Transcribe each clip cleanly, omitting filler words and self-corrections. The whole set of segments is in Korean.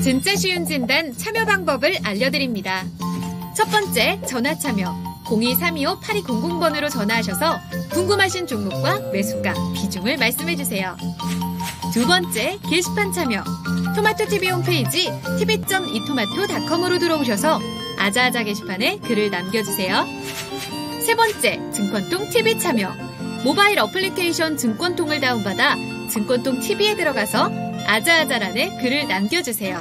진짜 쉬운 진단 참여 방법을 알려드립니다. 첫 번째, 전화 참여. 02-325-8200번으로 전화하셔서 궁금하신 종목과 매수가, 비중을 말씀해주세요. 두 번째, 게시판 참여. 토마토TV 홈페이지 tv.이토마토.com으로 들어오셔서 아자아자 게시판에 글을 남겨주세요. 세 번째, 증권통 TV 참여. 모바일 어플리케이션 증권통을 다운받아 증권통 TV에 들어가서 아자아자란에 글을 남겨주세요.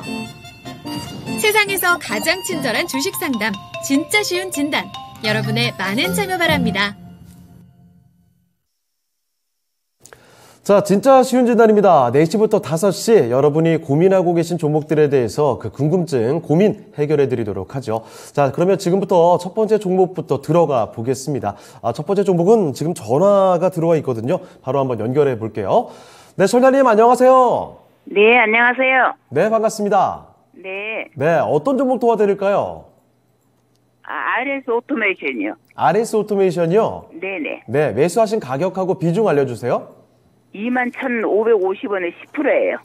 세상에서 가장 친절한 주식 상담, 진짜 쉬운 진단. 여러분의 많은 참여 바랍니다. 자, 진짜 쉬운 진단입니다. 4시부터 5시 여러분이 고민하고 계신 종목들에 대해서 그 궁금증, 고민 해결해 드리도록 하죠. 자, 그러면 지금부터 첫 번째 종목부터 들어가 보겠습니다. 첫 번째 종목은 지금 전화가 들어와 있거든요. 바로 한번 연결해 볼게요. 네, solda님 안녕하세요. 네, 안녕하세요. 네, 반갑습니다. 네. 네, 어떤 종목 도와드릴까요? RS 오토메이션이요. RS 오토메이션이요? 네네. 네, 매수하신 가격하고 비중 알려주세요. 21,550원에 10%예요.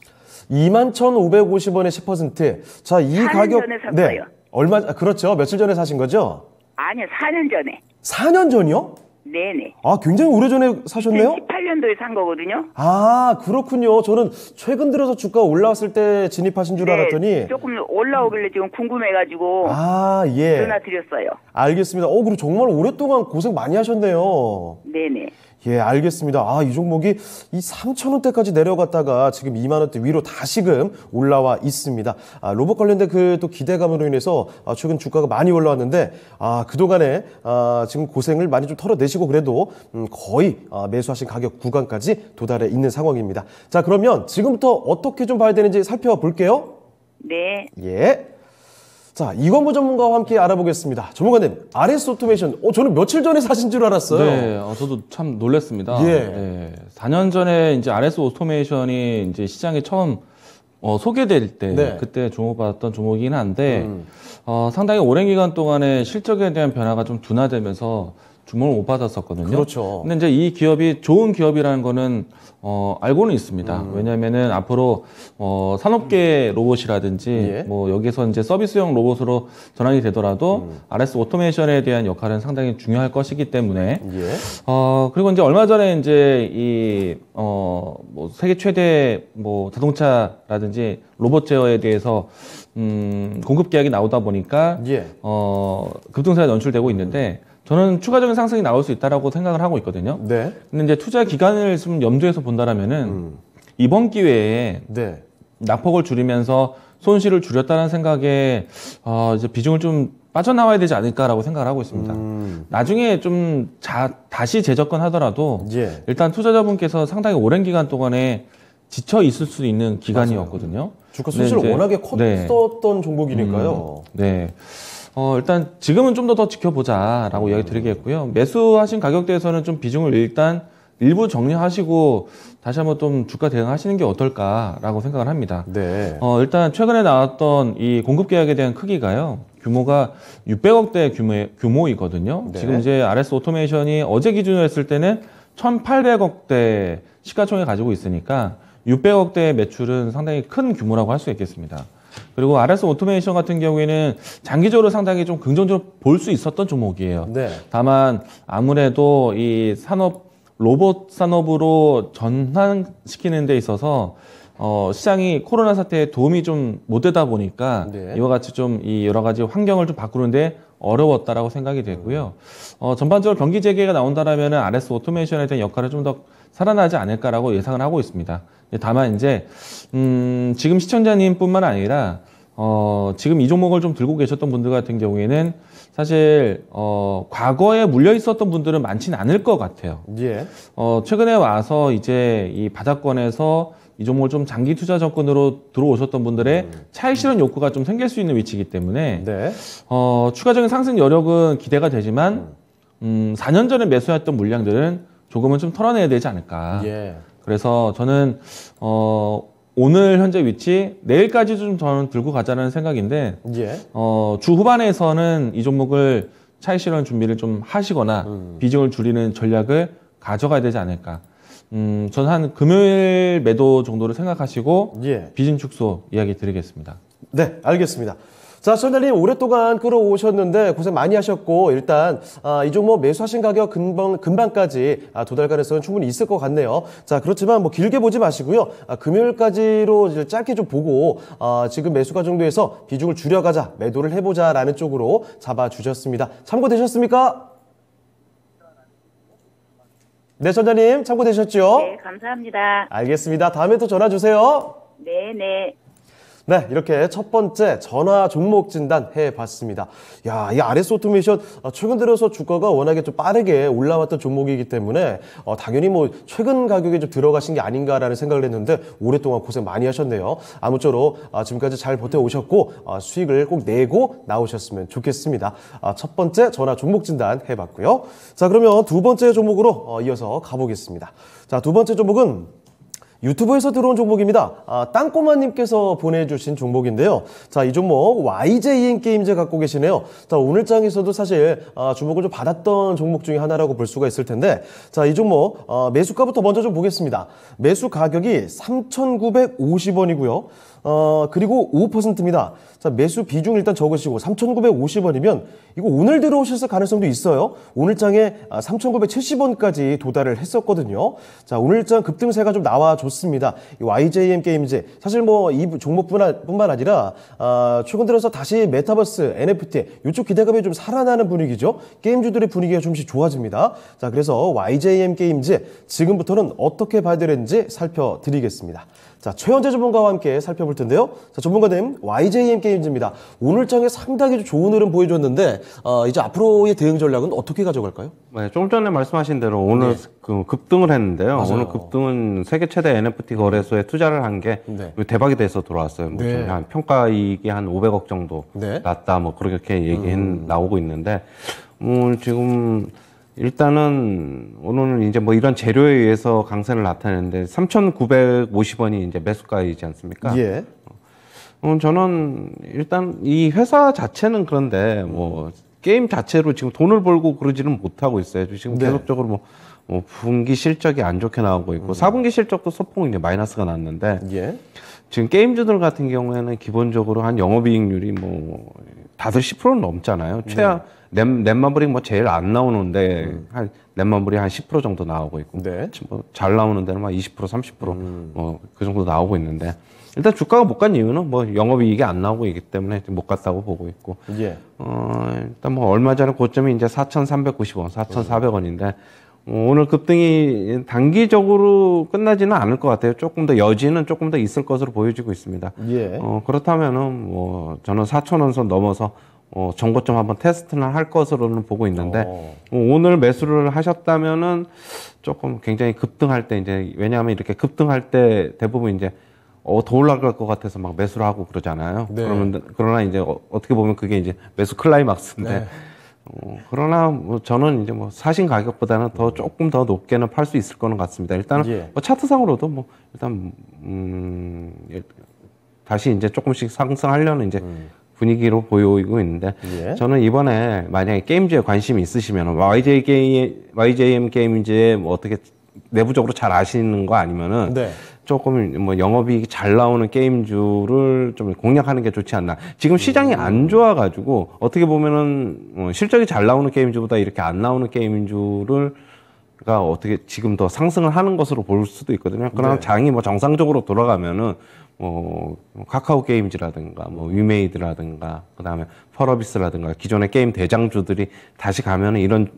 21,550원에 10%. 자, 이 4년 가격. 전에 샀어요. 얼마, 그렇죠. 며칠 전에 사신 거죠? 아니요, 4년 전에. 4년 전이요? 네네. 굉장히 오래전에 사셨네요? 2018년도에 산 거거든요. 그렇군요. 저는 최근 들어서 주가 올라왔을 때 진입하신 줄 알았더니. 조금 올라오길래 지금 궁금해가지고. 예. 전화 드렸어요. 알겠습니다. 그리고 정말 오랫동안 고생 많이 하셨네요. 네네. 예, 알겠습니다. 이 종목이 이 3,000원대까지 내려갔다가 지금 2만원대 위로 다시금 올라와 있습니다. 로봇 관련된 그 또 기대감으로 인해서 최근 주가가 많이 올라왔는데, 그동안에 지금 고생을 많이 좀 털어내시고 그래도 거의 매수하신 가격 구간까지 도달해 있는 상황입니다. 자, 그러면 지금부터 어떻게 좀 봐야 되는지 살펴볼게요. 네. 예. 자, 이건보 전문가와 함께 알아보겠습니다. 전문가님, RS 오토메이션, 저는 며칠 전에 사신 줄 알았어요. 네, 저도 참 놀랐습니다. 예. 네, 4년 전에 이제 RS 오토메이션이 이제 시장에 처음 소개될 때, 네. 그때 주목받았던 종목이긴 한데, 상당히 오랜 기간 동안에 실적에 대한 변화가 좀 둔화되면서 주목을 못 받았었거든요. 그렇죠. 근데 이제 이 기업이 좋은 기업이라는 거는 알고는 있습니다. 왜냐면은 앞으로 산업계 로봇이라든지 예. 뭐 여기서 이제 서비스용 로봇으로 전환이 되더라도 RS 오토메이션에 대한 역할은 상당히 중요할 것이기 때문에 예. 그리고 이제 얼마 전에 이제 뭐 세계 최대 뭐 자동차라든지 로봇 제어에 대해서 공급 계약이 나오다 보니까 예. 급등세가 연출되고 있는데 저는 추가적인 상승이 나올 수 있다라고 생각을 하고 있거든요. 네. 근데 이제 투자 기간을 좀 염두에서 본다라면은 이번 기회에 네. 낙폭을 줄이면서 손실을 줄였다는 생각에 이제 비중을 좀 빠져나와야 되지 않을까라고 생각을 하고 있습니다. 나중에 좀 다시 재접근하더라도 예. 일단 투자자분께서 상당히 오랜 기간 동안에 지쳐 있을 수 있는 기간이었거든요. 주가 손실을 워낙에 컸었던 종목이니까요. 네. 일단 지금은 좀 더 지켜보자라고 이야기 드리겠고요. 매수하신 가격대에서는 좀 비중을 일단 일부 정리하시고 다시 한번 좀 주가 대응하시는 게 어떨까라고 생각을 합니다. 네. 일단 최근에 나왔던 이 공급 계약에 대한 크기가요. 규모가 600억대 규모이거든요. 네. 지금 이제 RS 오토메이션이 어제 기준으로 했을 때는 1,800억대 시가총액 가지고 있으니까 600억대의 매출은 상당히 큰 규모라고 할 수 있겠습니다. 그리고 RS 오토메이션 같은 경우에는 장기적으로 상당히 좀 긍정적으로 볼 수 있었던 종목이에요. 네. 다만 아무래도 이 로봇 산업으로 전환시키는 데 있어서 시장이 코로나 사태에 도움이 좀 못 되다 보니까 네. 이와 같이 좀 이 여러 가지 환경을 좀 바꾸는데 어려웠다라고 생각이 되고요. 전반적으로 경기 재개가 나온다라면 RS 오토메이션에 대한 역할을 좀 더 살아나지 않을까라고 예상을 하고 있습니다. 다만 이제 지금 시청자님뿐만 아니라 지금 이 종목을 좀 들고 계셨던 분들 같은 경우에는 사실 과거에 물려 있었던 분들은 많지는 않을 것 같아요. 예. 최근에 와서 이제 이 바닥권에서 이 종목을 좀 장기 투자 접근으로 들어오셨던 분들의 차익 실현 욕구가 좀 생길 수 있는 위치이기 때문에 네. 추가적인 상승 여력은 기대가 되지만 4년 전에 매수했던 물량들은 조금은 좀 털어내야 되지 않을까. 예. 그래서 저는 오늘 현재 위치 내일까지 좀 저는 들고 가자는 생각인데 예. 주 후반에서는 이 종목을 차익 실현 준비를 좀 하시거나 비중을 줄이는 전략을 가져가야 되지 않을까. 저는 한 금요일 매도 정도를 생각하시고 예. 비중 축소 이야기 드리겠습니다. 네, 알겠습니다. 자, 시청자님 오랫동안 끌어오셨는데 고생 많이 하셨고 일단 이 종목 매수하신 가격 금방까지 도달 가능성은 충분히 있을 것 같네요. 자, 그렇지만 뭐 길게 보지 마시고요. 금요일까지로 이제 짧게 좀 보고 지금 매수가 정도에서 비중을 줄여가자, 매도를 해보자라는 쪽으로 잡아주셨습니다. 참고되셨습니까? 네, 시청자님 참고되셨죠? 네, 감사합니다. 알겠습니다. 다음에 또 전화 주세요. 네, 네. 네, 이렇게 첫 번째 전화 종목 진단 해봤습니다. 야, 이 RS 오토메이션 최근 들어서 주가가 워낙에 좀 빠르게 올라왔던 종목이기 때문에 당연히 뭐 최근 가격에 좀 들어가신 게 아닌가라는 생각을 했는데 오랫동안 고생 많이 하셨네요. 아무쪼록 지금까지 잘 버텨오셨고 수익을 꼭 내고 나오셨으면 좋겠습니다. 첫 번째 전화 종목 진단 해봤고요. 자, 그러면 두 번째 종목으로 이어서 가보겠습니다. 자, 두 번째 종목은 유튜브에서 들어온 종목입니다. 땅꼬마님께서 보내주신 종목인데요. 자, 이 종목 YJM 게임즈 갖고 계시네요. 자, 오늘장에서도 사실 주목을 좀 받았던 종목 중에 하나라고 볼 수가 있을 텐데, 자, 이 종목 매수가부터 먼저 좀 보겠습니다. 매수 가격이 3,950원이고요. 그리고 5%입니다. 자, 매수 비중 일단 적으시고 3,950원이면 이거 오늘 들어오셨을 가능성도 있어요. 오늘장에 3,970원까지 도달을 했었거든요. 자, 오늘장 급등세가 좀 나와줬습니다. 이 YJM 게임즈 사실 뭐 이 종목뿐만 아니라 최근 들어서 다시 메타버스, NFT 이쪽 기대감이 좀 살아나는 분위기죠. 게임주들의 분위기가 좀씩 좋아집니다. 자, 그래서 YJM 게임즈 지금부터는 어떻게 봐야 되는지 살펴드리겠습니다. 자, 최현재 전문가와 함께 살펴볼 텐데요. 자, 전문가님, YJM 게임즈입니다. 오늘장에 상당히 좀 좋은 흐름 보여줬는데 이제 앞으로의 대응 전략은 어떻게 가져갈까요? 네, 좀 전에 말씀하신 대로 오늘 그 급등을 했는데요. 맞아요. 오늘 급등은 세계 최대 NFT 거래소에 투자를 한 게 대박이 돼서 들어왔어요. 뭐 지금 한 평가 이익이 한 500억 정도 났다, 뭐 그렇게 나오고 있는데, 지금 일단은 오늘은 이제 뭐 이런 재료에 의해서 강세를 나타내는데 3,950원이 이제 매수가이지 않습니까? 예. 저는 일단 이 회사 자체는 그런데 뭐 게임 자체로 지금 돈을 벌고 그러지는 못하고 있어요. 지금 계속적으로 뭐 분기 실적이 안 좋게 나오고 있고 4분기 실적도 소폭 이제 마이너스가 났는데 지금 게임주들 같은 경우에는 기본적으로 한 영업이익률이 뭐 다들 10%는 넘잖아요. 최하 넷마블이 뭐 제일 안 나오는데 한 넷마블이 한 10% 정도 나오고 있고 뭐 잘 나오는 데는 막 20% 30% 뭐 그 정도 나오고 있는데 일단 주가가 못 간 이유는 뭐 영업이익이 안 나오고 있기 때문에 못 갔다고 보고 있고 일단 뭐 얼마 전에 고점이 이제 4,390원, 4,400원인데 오늘 급등이 단기적으로 끝나지는 않을 것 같아요. 조금 더 여지는 조금 더 있을 것으로 보여지고 있습니다. 그렇다면은 뭐 저는 4,000원 선 넘어서 정고점 한번 테스트는 할 것으로는 보고 있는데 오늘 매수를 하셨다면은 조금 굉장히 급등할 때 이제 왜냐하면 이렇게 급등할 때 대부분 이제 더 올라갈 것 같아서 막 매수를 하고 그러잖아요. 그러나 이제 어떻게 보면 그게 이제 매수 클라이막스인데 그러나 뭐 저는 이제 뭐 사신 가격보다는 더 조금 더 높게는 팔 수 있을 거는 같습니다. 일단은 뭐 차트상으로도 뭐 일단 다시 이제 조금씩 상승하려는 이제 분위기로 보이고 있는데 저는 이번에 만약에 게임즈에 관심이 있으시면 YJM 게임즈에 뭐 어떻게 내부적으로 잘 아시는 거 아니면은 조금 뭐 영업이익이 잘 나오는 게임주를 좀 공략하는 게 좋지 않나. 지금 시장이 안 좋아가지고 어떻게 보면은 실적이 잘 나오는 게임주보다 이렇게 안 나오는 게임주를 가 어떻게 지금 더 상승을 하는 것으로 볼 수도 있거든요. 그러나 장이 뭐 정상적으로 돌아가면은 카카오 게임즈라든가 뭐 위메이드라든가 그다음에 펄어비스라든가 기존의 게임 대장주들이 다시 가면은 이런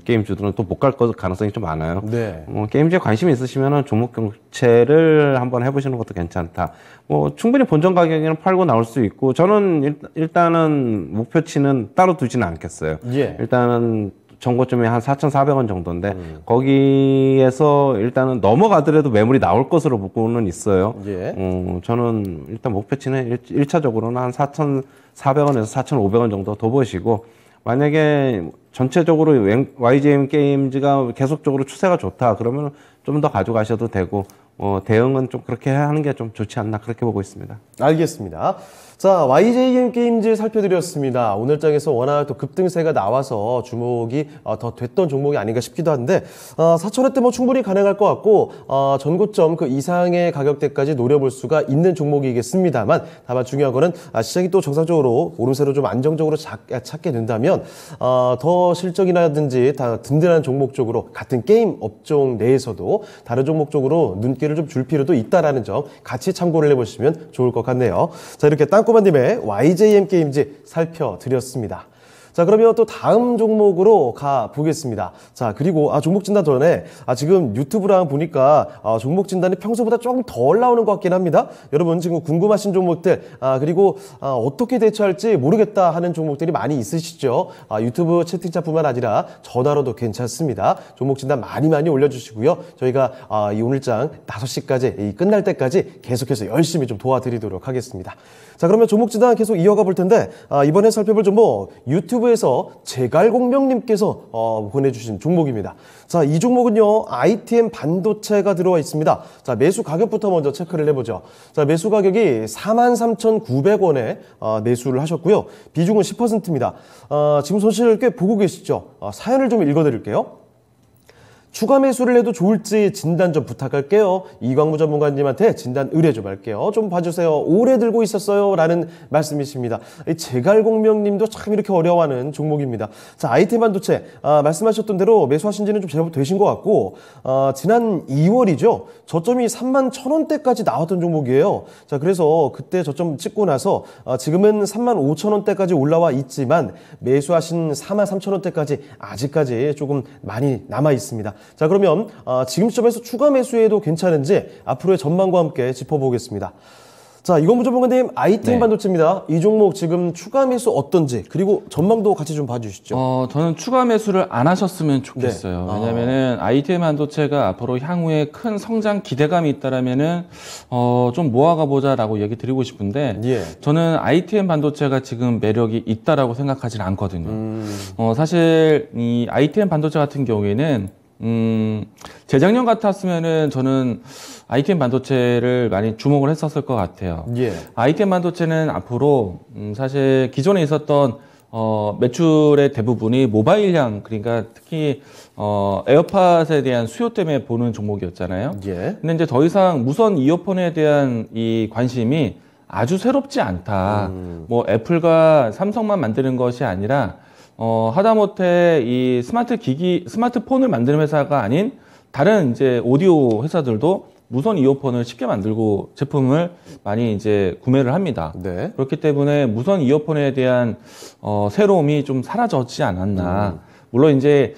게임주들은 또 못 갈 가능성이 좀 많아요. 게임주에 관심이 있으시면은 종목 교체를 한번 해보시는 것도 괜찮다. 뭐 충분히 본전 가격에는 팔고 나올 수 있고 저는 일단은 목표치는 따로 두지는 않겠어요. 일단은 정고점이 한 4,400원 정도인데 거기에서 일단은 넘어가더라도 매물이 나올 것으로 보고는 있어요. 저는 일단 목표치는 1차적으로는 한 4,400원에서 4,500원 정도 더 보시고 만약에 전체적으로 YJM 게임즈가 계속적으로 추세가 좋다 그러면 좀 더 가져가셔도 되고 대응은 좀 그렇게 하는 게 좀 좋지 않나 그렇게 보고 있습니다. 알겠습니다. 자, YJM 게임즈 살펴드렸습니다. 오늘 장에서 워낙 또 급등세가 나와서 주목이 더 됐던 종목이 아닌가 싶기도 한데 4,000원대 뭐 충분히 가능할 것 같고 전고점 그 이상의 가격대까지 노려볼 수가 있는 종목이겠습니다만 다만 중요한 거는 시장이 또 정상적으로 오름세로 좀 안정적으로 찾게 된다면 더 실적이라든지 다 든든한 종목 쪽으로 같은 게임 업종 내에서도 다른 종목 쪽으로 눈길을 좀 줄 필요도 있다라는 점 같이 참고를 해보시면 좋을 것 같네요. 자, 이렇게 땅꼬마님의 YJM 게임즈 살펴드렸습니다. 자, 그러면 또 다음 종목으로 가보겠습니다. 자, 그리고 종목 진단 전에 지금 유튜브랑 보니까 종목 진단이 평소보다 조금 덜 나오는 것 같긴 합니다. 여러분 지금 궁금하신 종목들 그리고 어떻게 대처할지 모르겠다 하는 종목들이 많이 있으시죠. 유튜브 채팅창뿐만 아니라 전화로도 괜찮습니다. 종목 진단 많이 올려주시고요. 저희가 이 오늘장 5시까지 끝날 때까지 계속해서 열심히 좀 도와드리도록 하겠습니다. 자, 그러면 종목 진단 계속 이어가 볼 텐데 이번에 살펴볼 종목 유튜브에서 제갈공명님께서 보내주신 종목입니다. 자, 이 종목은요 ITM 반도체가 들어와 있습니다. 자, 매수 가격부터 먼저 체크를 해보죠. 자, 매수 가격이 43,900원에 매수를 하셨고요. 비중은 10%입니다. 지금 손실을 꽤 보고 계시죠. 사연을 좀 읽어드릴게요. 추가 매수를 해도 좋을지 진단 좀 부탁할게요. 이광무 전문가님한테 진단 의뢰 좀 할게요. 좀 봐주세요. 오래 들고 있었어요. 라는 말씀이십니다. 제갈공명님도 참 이렇게 어려워하는 종목입니다. 자, ITM 반도체 말씀하셨던 대로 매수하신 지는 좀 제법 되신 것 같고 지난 2월이죠. 저점이 31,000원대까지 나왔던 종목이에요. 자, 그래서 그때 저점 찍고 나서 지금은 35,000원대까지 올라와 있지만 매수하신 43,000원대까지 아직까지 조금 많이 남아 있습니다. 자, 그러면 지금 시점에서 추가 매수해도 괜찮은지 앞으로의 전망과 함께 짚어보겠습니다. 자, 이광무 전문가님, ITM 반도체입니다. 이 종목 지금 추가 매수 어떤지 그리고 전망도 같이 좀 봐주시죠. 저는 추가 매수를 안 하셨으면 좋겠어요. 네. 왜냐면은 ITM 반도체가 앞으로 향후에 큰 성장 기대감이 있다라면은 좀 모아가 보자라고 얘기 드리고 싶은데 예. 저는 ITM 반도체가 지금 매력이 있다라고 생각하지는 않거든요. 사실 이 ITM 반도체 같은 경우에는 재작년 같았으면은 저는 ITM 반도체를 많이 주목을 했었을 것 같아요. 예. ITM 반도체는 앞으로 사실 기존에 있었던 매출의 대부분이 모바일향, 그러니까 특히 에어팟에 대한 수요 때문에 보는 종목이었잖아요. 예. 근데 이제 더 이상 무선 이어폰에 대한 이 관심이 아주 새롭지 않다. 뭐 애플과 삼성만 만드는 것이 아니라 하다못해 이 스마트폰을 만드는 회사가 아닌 다른 이제 오디오 회사들도 무선 이어폰을 쉽게 만들고 제품을 많이 이제 구매를 합니다. 네. 그렇기 때문에 무선 이어폰에 대한 새로움이 좀 사라졌지 않았나. 물론 이제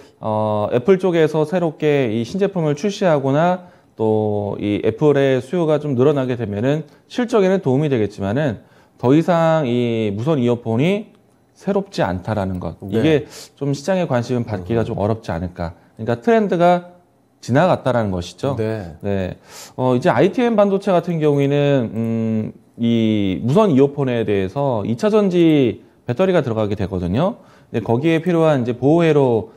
애플 쪽에서 새롭게 이 신제품을 출시하거나 또 이 애플의 수요가 좀 늘어나게 되면은 실적에는 도움이 되겠지만은 더 이상 이 무선 이어폰이 새롭지 않다라는 것. 네. 이게 좀 시장의 관심을 받기가 좀 어렵지 않을까. 그러니까 트렌드가 지나갔다라는 것이죠. 네. 네. 이제 ITM 반도체 같은 경우에는 이 무선 이어폰에 대해서 2차 전지 배터리가 들어가게 되거든요. 근데 거기에 필요한 이제 보호회로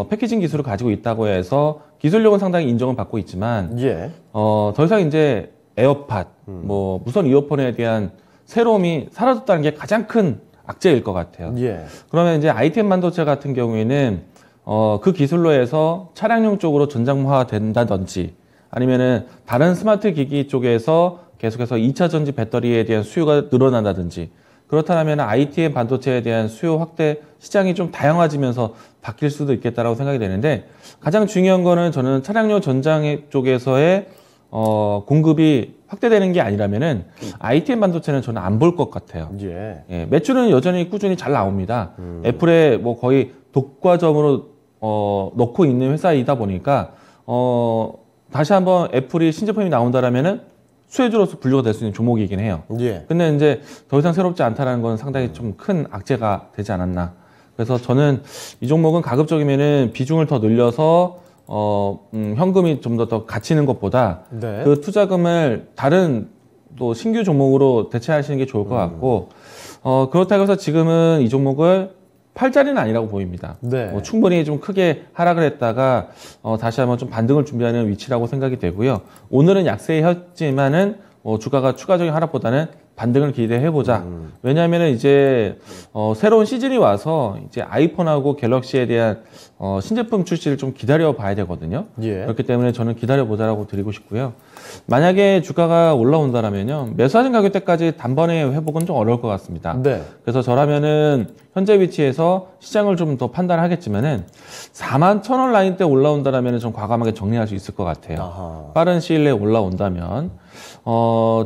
패키징 기술을 가지고 있다고 해서 기술력은 상당히 인정을 받고 있지만 예. 더 이상 이제 에어팟, 뭐 무선 이어폰에 대한 새로움이 사라졌다는 게 가장 큰 악재일 것 같아요. 예. 그러면 이제 ITM 반도체 같은 경우에는 그 기술로 해서 차량용 쪽으로 전장화 된다든지 아니면은 다른 스마트 기기 쪽에서 계속해서 2차 전지 배터리에 대한 수요가 늘어난다든지 그렇다면 ITM 반도체에 대한 수요 확대 시장이 좀 다양화지면서 바뀔 수도 있겠다라고 생각이 되는데 가장 중요한 거는 저는 차량용 전장 쪽에서의 공급이 확대되는 게 아니라면은 ITM 반도체는 저는 안 볼 것 같아요. 예. 예, 매출은 여전히 꾸준히 잘 나옵니다. 애플에 뭐 거의 독과점으로 넣고 있는 회사이다 보니까 다시 한번 애플이 신제품이 나온다라면은 수혜주로서 분류가 될 수 있는 종목이긴 해요. 예. 근데 이제 더 이상 새롭지 않다라는 건 상당히 좀 큰 악재가 되지 않았나. 그래서 저는 이 종목은 가급적이면은 비중을 더 늘려서 현금이 좀 더 갇히는 것보다 네. 그 투자금을 다른 또 신규 종목으로 대체하시는 게 좋을 것 같고 그렇다고 해서 지금은 이 종목을 팔자리는 아니라고 보입니다. 네. 충분히 좀 크게 하락을 했다가 다시 한번 좀 반등을 준비하는 위치라고 생각이 되고요. 오늘은 약세였지만은 주가가 추가적인 하락보다는 반등을 기대해보자. 왜냐하면 이제 새로운 시즌이 와서 이제 아이폰하고 갤럭시에 대한 신제품 출시를 좀 기다려 봐야 되거든요. 예. 그렇기 때문에 저는 기다려보자라고 드리고 싶고요. 만약에 주가가 올라온다라면요, 매수하신 가격대까지 단번에 회복은 좀 어려울 것 같습니다. 네. 그래서 저라면은 현재 위치에서 시장을 좀 더 판단하겠지만은 41,000원 라인대 올라온다라면은 좀 과감하게 정리할 수 있을 것 같아요. 아하. 빠른 시일 내에 올라온다면.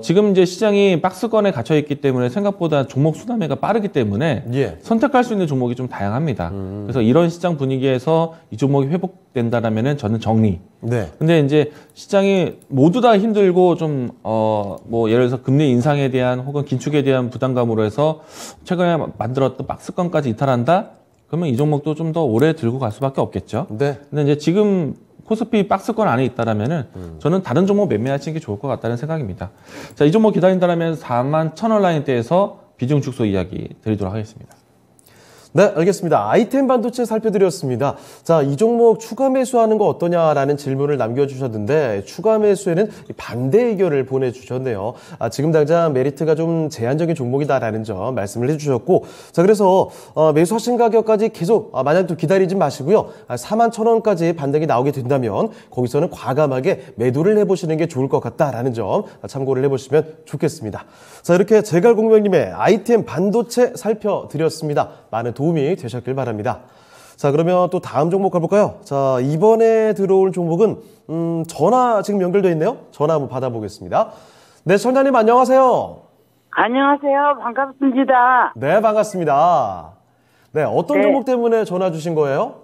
지금 이제 시장이 박스권에 갇혀 있기 때문에 생각보다 종목 순환매가 빠르기 때문에 예. 선택할 수 있는 종목이 좀 다양합니다. 그래서 이런 시장 분위기에서 이 종목이 회복된다라면은 저는 정리. 네. 근데 이제 시장이 모두 다 힘들고 좀, 뭐, 예를 들어서 금리 인상에 대한 혹은 긴축에 대한 부담감으로 해서 최근에 만들었던 박스권까지 이탈한다? 그러면 이 종목도 좀 더 오래 들고 갈 수밖에 없겠죠. 네. 근데 이제 지금 코스피 박스권 안에 있다라면은 저는 다른 종목 매매하시는 게 좋을 것 같다는 생각입니다. 자, 이 종목 기다린다라면 41,000원 라인대에서 비중 축소 이야기 드리도록 하겠습니다. 네, 알겠습니다. 아이템 반도체 살펴드렸습니다. 자, 이 종목 추가 매수하는 거 어떠냐라는 질문을 남겨주셨는데 추가 매수에는 반대 의견을 보내주셨네요. 지금 당장 메리트가 좀 제한적인 종목이다라는 점 말씀을 해주셨고, 자, 그래서 매수하신 가격까지 계속 만약 또 기다리지 마시고요. 41,000원까지 반등이 나오게 된다면 거기서는 과감하게 매도를 해보시는 게 좋을 것 같다라는 점 참고를 해보시면 좋겠습니다. 자, 이렇게 제갈공명님의 아이템 반도체 살펴드렸습니다. 많은 도움이 되셨길 바랍니다. 자, 그러면 또 다음 종목 가볼까요? 자, 이번에 들어올 종목은 전화 지금 연결되어 있네요. 전화 한번 받아보겠습니다. 네, 청자님 안녕하세요. 안녕하세요. 반갑습니다. 네, 반갑습니다. 네, 어떤 네. 종목 때문에 전화 주신 거예요?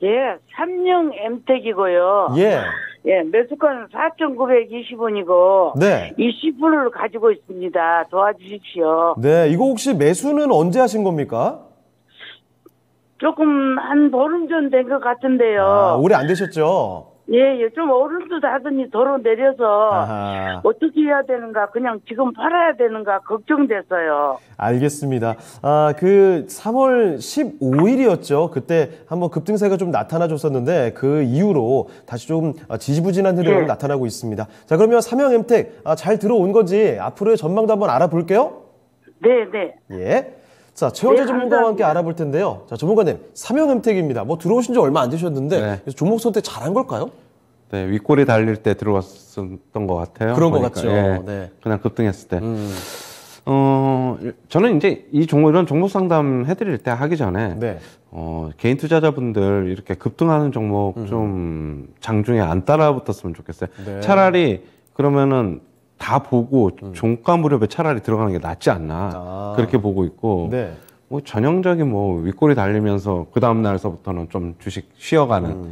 예, 삼yung 엠텍이고요. 예. 예, 매수가는 4,920원이고 네. 20%를 가지고 있습니다. 도와주십시오. 네, 이거 혹시 매수는 언제 하신 겁니까? 조금 한 보름 전 된 것 같은데요. 오래 안 되셨죠? 예, 예, 좀 오름도 하더니 도로 내려서 아하. 어떻게 해야 되는가, 그냥 지금 팔아야 되는가 걱정됐어요. 알겠습니다. 그 3월 15일이었죠. 그때 한번 급등세가 좀 나타나줬었는데 그 이후로 다시 좀 지지부진한 흐름이 네. 나타나고 있습니다. 자, 그러면 삼형엠텍 잘 들어온 건지 앞으로의 전망도 한번 알아볼게요. 네, 네. 예. 자, 최원재 네, 전문가와 함께 감사합니다. 알아볼 텐데요. 자, 전문가님, 삼형엠텍입니다. 뭐 들어오신 지 얼마 안 되셨는데 네. 그래서 종목 선택 잘한 걸까요? 네, 윗골이 달릴 때 들어왔었던 것 같아요. 그런 것 보니까. 같죠. 예, 네. 그냥 급등했을 때. 저는 이제 이 종목, 이런 종목 상담 해드릴 때 하기 전에, 네. 개인 투자자분들 이렇게 급등하는 종목 좀 장중에 안 따라붙었으면 좋겠어요. 네. 차라리 그러면은 다 보고 종가 무렵에 차라리 들어가는 게 낫지 않나. 아. 그렇게 보고 있고, 네. 뭐 전형적인 뭐 윗골이 달리면서 그 다음날서부터는 좀 주식 쉬어가는,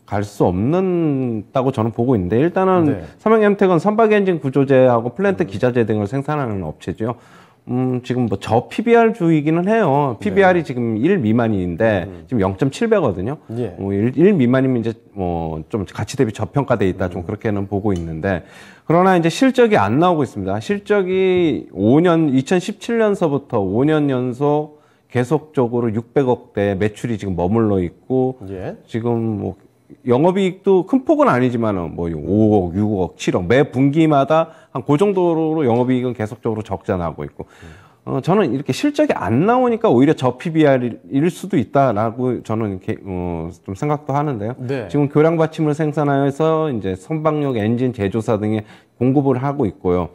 갈 수 없는다고 저는 보고 있는데, 일단은 네. 삼형엠텍은 선박 엔진 구조재하고 플랜트 기자재 등을 생산하는 업체죠. 지금 뭐 저 PBR 주이기는 해요. PBR이 지금 1 미만인데 지금 0.7배거든요. 예. 1 미만이면 이제 뭐 좀 가치 대비 저평가돼 있다. 좀 그렇게는 보고 있는데, 그러나 이제 실적이 안 나오고 있습니다. 실적이 2017년서부터 5년 연속 계속적으로 600억대 매출이 지금 머물러 있고, 예. 지금 뭐 영업이익도 큰 폭은 아니지만은 뭐 5억, 6억, 7억 매 분기마다 한 그 정도로 영업이익은 계속적으로 적자 나고 있고, 저는 이렇게 실적이 안 나오니까 오히려 저 PBR일 수도 있다라고 저는 이렇게 좀 생각도 하는데요. 네. 지금 교량 받침을 생산하여서 이제 선박용 엔진 제조사 등에 공급을 하고 있고요.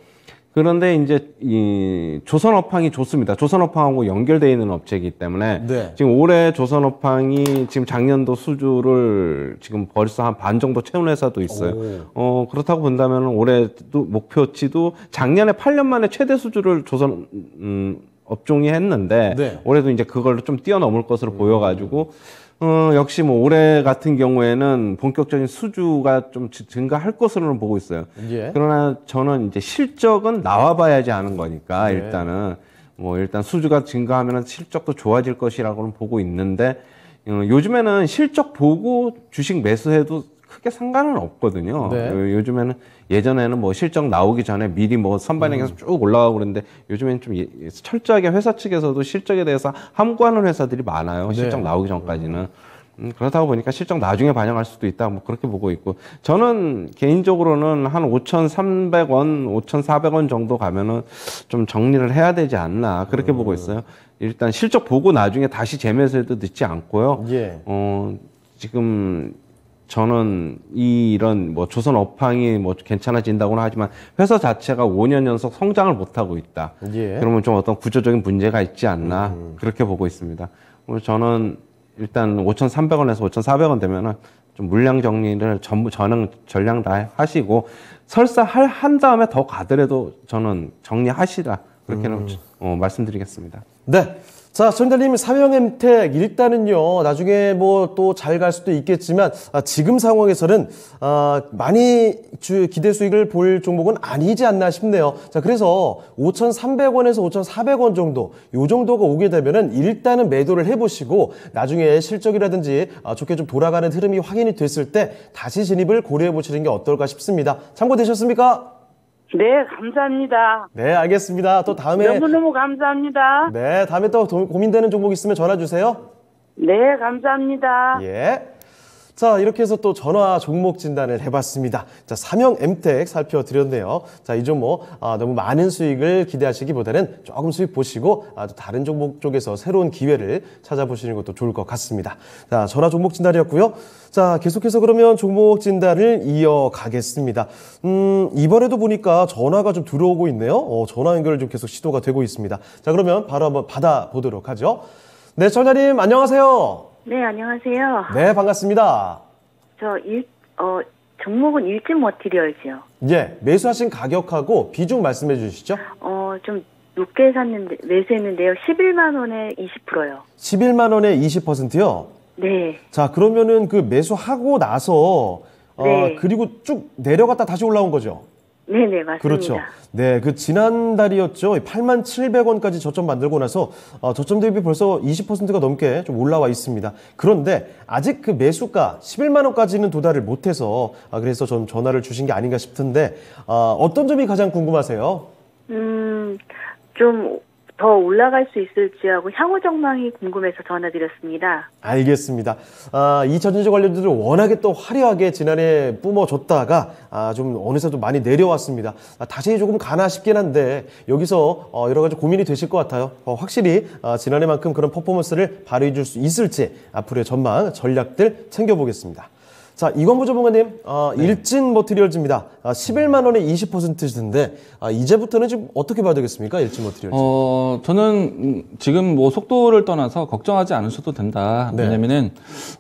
그런데 이제 이 조선업황이 좋습니다. 조선업황하고 연결되어 있는 업체이기 때문에 네. 지금 올해 조선업황이 지금 작년도 수주를 지금 벌써 한 반 정도 채운 회사도 있어요. 그렇다고 본다면 올해도 목표치도 작년에 8년 만에 최대 수주를 조선 업종이 했는데 네. 올해도 이제 그걸 좀 뛰어넘을 것으로 보여가지고 역시 뭐 올해 같은 경우에는 본격적인 수주가 좀 증가할 것으로는 보고 있어요. 예. 그러나 저는 이제 실적은 나와봐야지 아는 거니까 네. 일단은 뭐 일단 수주가 증가하면 실적도 좋아질 것이라고는 보고 있는데, 요즘에는 실적 보고 주식 매수해도 크게 상관은 없거든요. 네. 요즘에는 예전에는 뭐 실적 나오기 전에 미리 뭐 선반영해서 쭉 올라가고 그랬는데 요즘에는 좀 철저하게 회사 측에서도 실적에 대해서 함구하는 회사들이 많아요. 실적 네. 나오기 전까지는. 그렇다 보니까 실적 나중에 반영할 수도 있다. 뭐 그렇게 보고 있고 저는 개인적으로는 한 5,300원, 5,400원 정도 가면은 좀 정리를 해야 되지 않나 그렇게 보고 있어요. 일단 실적 보고 나중에 다시 재매수해도 늦지 않고요. 예. 지금 저는 이런 뭐 조선 업황이 뭐 괜찮아진다고는 하지만 회사 자체가 5년 연속 성장을 못 하고 있다. 예. 그러면 좀 어떤 구조적인 문제가 있지 않나 그렇게 보고 있습니다. 그래서 저는 일단 5,300원에서 5,400원 되면은 좀 물량 정리를 전부 전량 다 하시고 설사 한 다음에 더 가더라도 저는 정리하시라 그렇게는 말씀드리겠습니다. 네. 자, 손달님 삼형엠텍 일단은요 나중에 뭐 또 잘 갈 수도 있겠지만 지금 상황에서는 많이 기대 수익을 볼 종목은 아니지 않나 싶네요. 자, 그래서 5,300원에서 5,400원 정도 요 정도가 오게 되면은 일단은 매도를 해보시고 나중에 실적이라든지 좋게 좀 돌아가는 흐름이 확인이 됐을 때 다시 진입을 고려해 보시는 게 어떨까 싶습니다. 참고되셨습니까? 네, 감사합니다. 네, 알겠습니다. 또 다음에 너무너무 감사합니다. 네, 다음에 또 고민되는 종목 있으면 전화 주세요. 네, 감사합니다. 예. 자, 이렇게 해서 또 전화 종목 진단을 해봤습니다. 자, 삼형엠텍 살펴드렸네요. 자, 이 종목 너무 많은 수익을 기대하시기보다는 조금 수익 보시고 또 다른 종목 쪽에서 새로운 기회를 찾아보시는 것도 좋을 것 같습니다. 자, 전화 종목 진단이었고요. 자, 계속해서 그러면 종목 진단을 이어가겠습니다. 이번에도 보니까 전화가 좀 들어오고 있네요. 전화 연결 좀 계속 시도가 되고 있습니다. 자, 그러면 바로 한번 받아보도록 하죠. 네, 전화님 안녕하세요. 네, 안녕하세요. 네, 반갑습니다. 종목은 일진 머티리얼즈요. 예, 매수하신 가격하고 비중 말씀해 주시죠. 좀 높게 매수했는데요. 11만 원에 20%요. 11만 원에 20%요? 네. 자, 그러면은 그 매수하고 나서, 네. 그리고 쭉 내려갔다 다시 올라온 거죠? 네네, 맞습니다. 그렇죠. 네, 그 지난달이었죠. 87,000원까지 저점 만들고 나서 저점 대비 벌써 20%가 넘게 좀 올라와 있습니다. 그런데 아직 그 매수가 11만 원까지는 도달을 못해서 그래서 전 전화를 주신 게 아닌가 싶은데 어떤 점이 가장 궁금하세요? 좀 더 올라갈 수 있을지 하고 향후 전망이 궁금해서 전화드렸습니다. 알겠습니다. 이 전지적 관련주들 워낙에 또 화려하게 지난해 뿜어줬다가 좀 어느새 또 많이 내려왔습니다. 다시 조금 가나 싶긴 한데 여기서 여러 가지 고민이 되실 것 같아요. 확실히 지난해만큼 그런 퍼포먼스를 발휘해 줄 수 있을지 앞으로의 전망, 전략들 챙겨보겠습니다. 자, 이건부 전문가님, 일진 머티리얼즈입니다. 11만 원에 20%던데 이제부터는 지금 어떻게 봐야 되겠습니까? 일진 머티리얼즈. 저는 지금 뭐 속도를 떠나서 걱정하지 않으셔도 된다. 네. 왜냐면은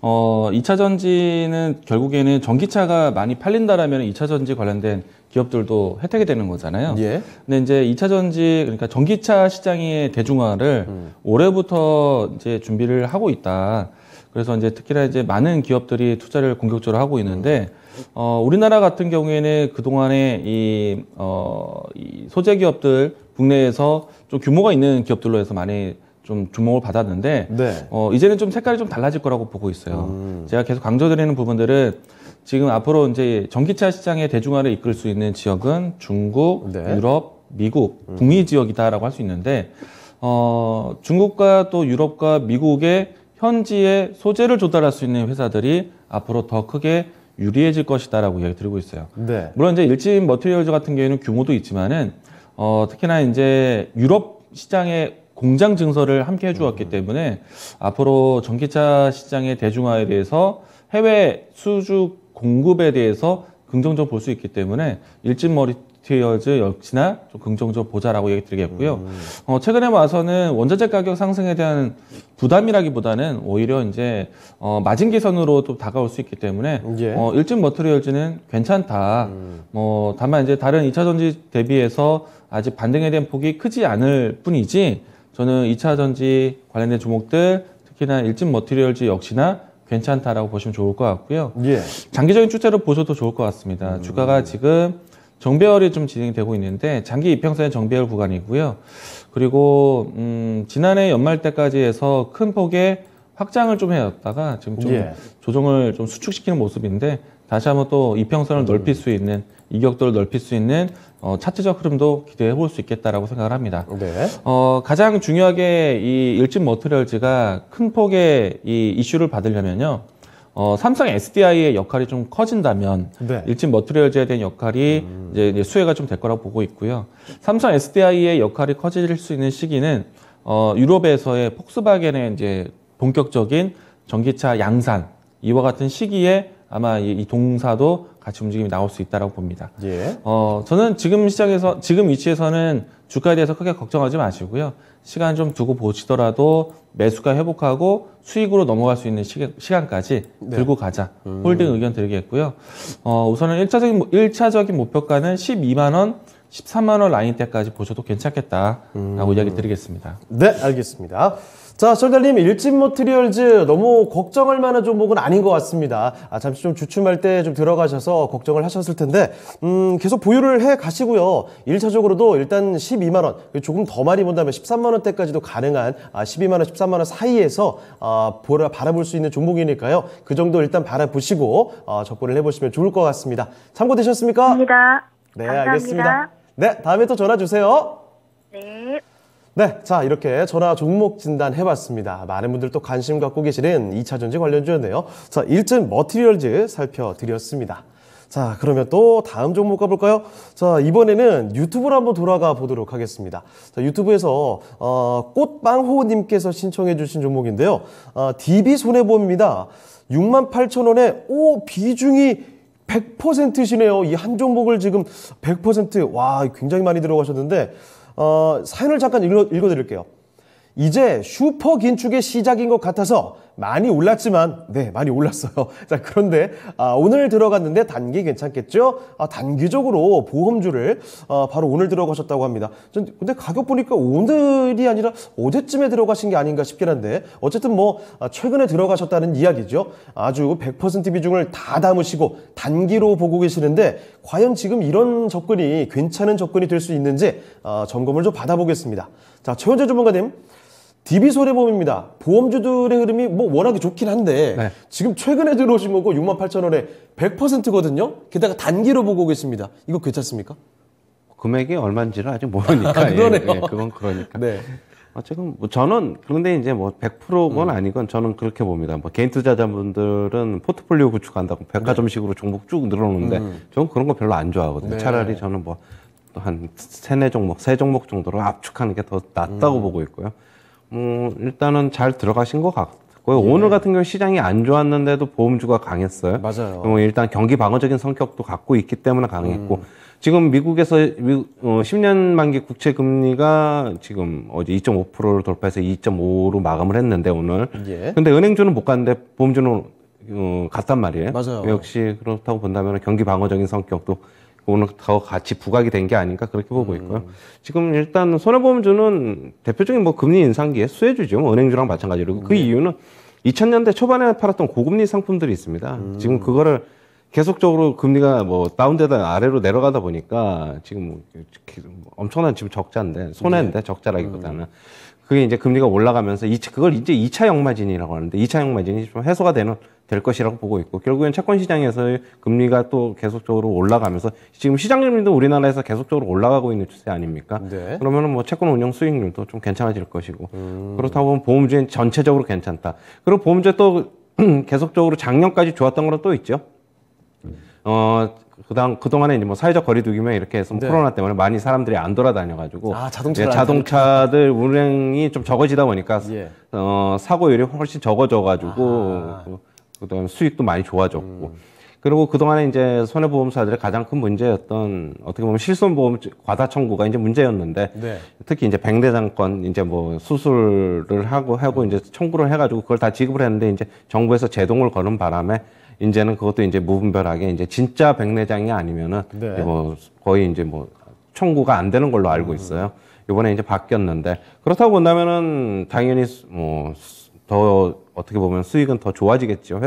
2차 전지는 결국에는 전기차가 많이 팔린다라면 2차 전지 관련된 기업들도 혜택이 되는 거잖아요. 예. 근데 이제 2차 전지, 그러니까 전기차 시장의 대중화를 올해부터 이제 준비를 하고 있다. 그래서 이제 특히나 이제 많은 기업들이 투자를 공격적으로 하고 있는데, 우리나라 같은 경우에는 그동안에 이 소재 기업들, 국내에서 좀 규모가 있는 기업들로 해서 많이 좀 주목을 받았는데, 네. 이제는 좀 색깔이 좀 달라질 거라고 보고 있어요. 제가 계속 강조드리는 부분들은 지금 앞으로 이제 전기차 시장의 대중화를 이끌 수 있는 지역은 중국, 네. 유럽, 미국, 북미 지역이다라고 할 수 있는데, 중국과 또 유럽과 미국의 현지에 소재를 조달할 수 있는 회사들이 앞으로 더 크게 유리해질 것이다라고 이야기 드리고 있어요. 네. 물론 이제 일진 머티리얼즈 같은 경우에는 규모도 있지만은 특히나 이제 유럽 시장의 공장 증설을 함께 해주었기 때문에 앞으로 전기차 시장의 대중화에 대해서 해외 수주 공급에 대해서 긍정적으로 볼 수 있기 때문에 일진 머티리얼즈 역시나 좀 긍정적으로 보자라고 얘기 드리겠고요. 최근에 와서는 원자재 가격 상승에 대한 부담이라기보다는 오히려 이제 마진 개선으로 또 다가올 수 있기 때문에 예. 일진 머티리얼즈는 괜찮다. 다만 이제 다른 2차 전지 대비해서 아직 반등에 대한 폭이 크지 않을 뿐이지 저는 2차 전지 관련된 종목들 특히나 일진 머티리얼즈 역시나 괜찮다라고 보시면 좋을 것 같고요. 예. 장기적인 추세로 보셔도 좋을 것 같습니다. 주가가 지금 정배열이 좀 진행되고 있는데 장기 이평선의 정배열 구간이고요. 그리고 지난해 연말 때까지 해서 큰 폭의 확장을 좀 해왔다가 지금 좀 예. 조정을 좀 수축시키는 모습인데 다시 한번 또 이평선을 넓힐 수 있는 이격도를 넓힐 수 있는 차트적 흐름도 기대해 볼 수 있겠다라고 생각을 합니다. 네. 가장 중요하게 이 일진 머티리얼즈가 큰 폭의 이 이슈를 받으려면요. 삼성 SDI의 역할이 좀 커진다면 네. 일진 머티리얼즈에 대한 역할이 이제 수혜가 좀 될 거라고 보고 있고요. 삼성 SDI의 역할이 커질 수 있는 시기는 유럽에서의 폭스바겐의 이제 본격적인 전기차 양산 이와 같은 시기에 아마 이 동사도 같이 움직임이 나올 수 있다라고 봅니다. 예. 저는 지금 위치에서는 주가에 대해서 크게 걱정하지 마시고요. 시간 좀 두고 보시더라도 매수가 회복하고 수익으로 넘어갈 수 있는 시간까지 들고 가자. 홀딩 의견 드리겠고요. 우선은 1차적인 목표가는 12만원, 13만원 라인 때까지 보셔도 괜찮겠다라고 이야기 드리겠습니다. 네, 알겠습니다. 자, 솔달님, 일진 머티리얼즈 너무 걱정할 만한 종목은 아닌 것 같습니다. 잠시 좀 주춤할 때 좀 들어가셔서 걱정을 하셨을 텐데, 계속 보유를 해 가시고요. 1차적으로도 일단 12만원, 조금 더 많이 본다면 13만원대까지도 가능한 12만원, 13만원 사이에서 바라볼 수 있는 종목이니까요. 그 정도 일단 바라보시고 접근을 해보시면 좋을 것 같습니다. 참고되셨습니까? 감사합니다. 네, 감사합니다. 알겠습니다. 네, 다음에 또 전화 주세요. 네. 네, 자, 이렇게 전화 종목 진단 해봤습니다. 많은 분들 또 관심 갖고 계시는 2차전지 관련주였네요. 자, 일진 머티리얼즈 살펴드렸습니다. 자, 그러면 또 다음 종목 가볼까요? 자, 이번에는 유튜브로 한번 돌아가 보도록 하겠습니다. 자, 유튜브에서 꽃빵호님께서 신청해 주신 종목인데요. DB손해보험입니다. 68,000원에 비중이 100%시네요. 이 한 종목을 지금 100%, 와, 굉장히 많이 들어가셨는데, 사연을 잠깐 읽어드릴게요. 이제 슈퍼 긴축의 시작인 것 같아서 많이 올랐지만, 네, 많이 올랐어요. 자, 그런데, 오늘 들어갔는데 단기 괜찮겠죠? 단기적으로 보험주를, 바로 오늘 들어가셨다고 합니다. 근데 가격 보니까 오늘이 아니라 어제쯤에 들어가신 게 아닌가 싶긴 한데, 어쨌든 최근에 들어가셨다는 이야기죠. 아주 100% 비중을 다 담으시고 단기로 보고 계시는데, 과연 지금 이런 접근이 괜찮은 접근이 될 수 있는지, 점검을 좀 받아보겠습니다. 자, 최원재 전문가님. DB손해보험입니다. 보험주들의 흐름이 워낙에 좋긴 한데 네. 지금 최근에 들어오신 거고 68,000원에 100%거든요. 게다가 단기로 보고 계십니다. 이거 괜찮습니까? 금액이 얼마인지를 아직 모르니까. 그러네요. 예, 그건 그러니까. 네. 지금 저는 그런데 이제 100%건 아니건 저는 그렇게 봅니다. 개인 투자자분들은 포트폴리오 구축한다고 백화점식으로 종목 쭉 늘어놓는데 저는 그런 거 별로 안 좋아하거든요. 네. 차라리 저는 한 3-4종목, 3종목 정도로 압축하는 게 더 낫다고 보고 있고요. 일단은 잘 들어가신 것 같고요. 오늘 같은 경우 시장이 안 좋았는데도 보험주가 강했어요. 맞아요. 일단 경기 방어적인 성격도 갖고 있기 때문에 강했고 지금 미국에서 10년 만기 국채 금리가 지금 어제 2.5%를 돌파해서 2.5로 마감을 했는데 오늘. 예. 근데 은행주는 못 갔는데 보험주는 갔단 말이에요. 맞아요. 역시 그렇다고 본다면 경기 방어적인 성격도 오늘 더 같이 부각이 된 게 아닌가 그렇게 보고 있고요. 지금 일단 손해보험주는 대표적인 금리 인상기의 수혜주죠. 은행주랑 마찬가지로. 그 이유는 2000년대 초반에 팔았던 고금리 상품들이 있습니다. 지금 그거를 계속적으로 금리가 다운되다 아래로 내려가다 보니까 지금 엄청난 지금 적자인데, 손해인데 적자라기보다는. 그게 이제 금리가 올라가면서 그걸 이제 2차 역마진이라고 하는데 2차 역마진이 좀 해소가 될 것이라고 보고 있고 결국엔 채권 시장에서의 금리가 또 계속적으로 올라가면서 지금 시장 금리도 우리나라에서 계속적으로 올라가고 있는 추세 아닙니까? 네. 그러면은 채권 운용 수익률도 좀 괜찮아질 것이고 그렇다고 보면 보험주는 전체적으로 괜찮다. 그리고 보험주에 또 계속적으로 작년까지 좋았던 거는 또 있죠. 그동안에 이제 사회적 거리두기면 이렇게 해서 네. 코로나 때문에 많이 사람들이 안 돌아다녀가지고. 자동차들 운행이 좀 적어지다 보니까, 예. 사고율이 훨씬 적어져가지고, 그다음에 수익도 많이 좋아졌고. 그리고 그동안에 이제 손해보험사들의 가장 큰 문제였던, 어떻게 보면 실손보험 과다 청구가 이제 문제였는데, 네. 특히 이제 백내장권 이제 수술을 하고 이제 청구를 해가지고 그걸 다 지급을 했는데 이제 정부에서 제동을 거는 바람에 이제는 그것도 이제 무분별하게 이제 진짜 백내장이 아니면은 네. 이제 거의 이제 청구가 안 되는 걸로 알고 있어요. 이번에 이제 바뀌었는데 그렇다고 본다면은 당연히 더 어떻게 보면 수익은 더 좋아지겠죠.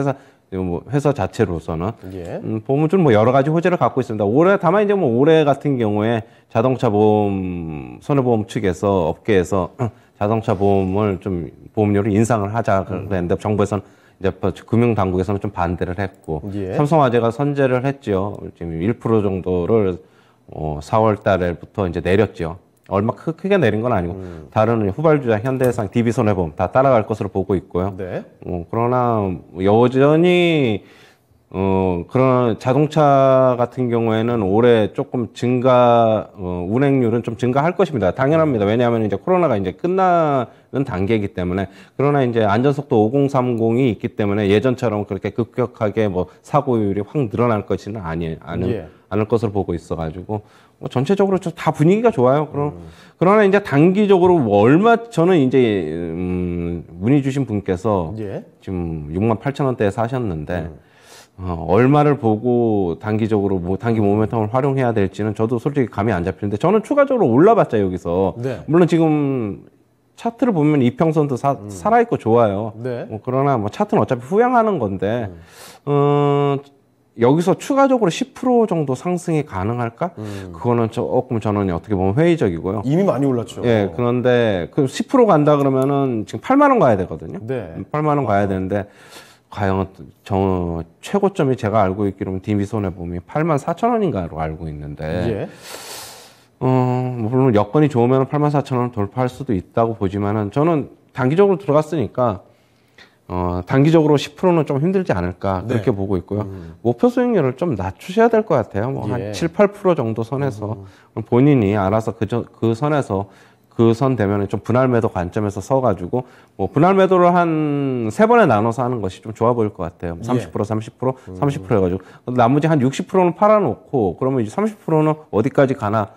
회사 자체로서는. 예. 보험주는 여러 가지 호재를 갖고 있습니다. 다만 이제 올해 같은 경우에 자동차 보험, 손해보험 측에서 업계에서 자동차 보험을 좀 보험료를 인상을 하자 그랬는데 정부에서는 이제 금융 당국에서는 좀 반대를 했고 예. 삼성화재가 선제를 했죠. 지금 1% 정도를 4월 달에부터 이제 내렸죠. 얼마 크게 내린 건 아니고 다른 후발주자 현대해상, DB손해보험 다 따라갈 것으로 보고 있고요. 네. 그러나 여전히 그런 자동차 같은 경우에는 올해 조금 운행률은 좀 증가할 것입니다. 당연합니다. 왜냐하면 이제 코로나가 이제 끝나는 단계이기 때문에. 그러나 이제 안전속도 5030이 있기 때문에 예전처럼 그렇게 급격하게 뭐 사고율이 확 늘어날 것이는 않을 것으로 보고 있어가지고 전체적으로 다 분위기가 좋아요. 그러나 이제 단기적으로 저는 이제 문의 주신 분께서 예. 지금 68,000원대에 사셨는데 얼마를 보고 단기적으로 단기 모멘텀을 활용해야 될지는 저도 솔직히 감이 안 잡히는데 저는 추가적으로 올라봤자 여기서 네. 물론 지금 차트를 보면 이평선도 살아있고 좋아요. 네. 그러나 차트는 어차피 후행하는 건데 여기서 추가적으로 10% 정도 상승이 가능할까? 그거는 조금 저는 어떻게 보면 회의적이고요. 이미 많이 올랐죠. 예, 그런데 그 10% 간다 그러면은 지금 8만 원 가야 되거든요. 네. 8만 원 가야 되는데 과연 최고점이 제가 알고 있기로는 DB손해보험이 84,000원인가로 알고 있는데 예. 물론 여건이 좋으면 84,000원 돌파할 수도 있다고 보지만은 저는 단기적으로 들어갔으니까 단기적으로 10%는 좀 힘들지 않을까 그렇게 보고 있고요. 목표 수익률을 좀 낮추셔야 될 것 같아요. 한 예. 7, 8% 정도 선에서 본인이 알아서 그 선에서 그 선 되면 좀 분할 매도 관점에서 서가지고 분할 매도를 한 3번에 나눠서 하는 것이 좀 좋아 보일 것 같아요. 30%, 30%, 30% 해가지고 나머지 한 60%는 팔아놓고 그러면 이제 30%는 어디까지 가나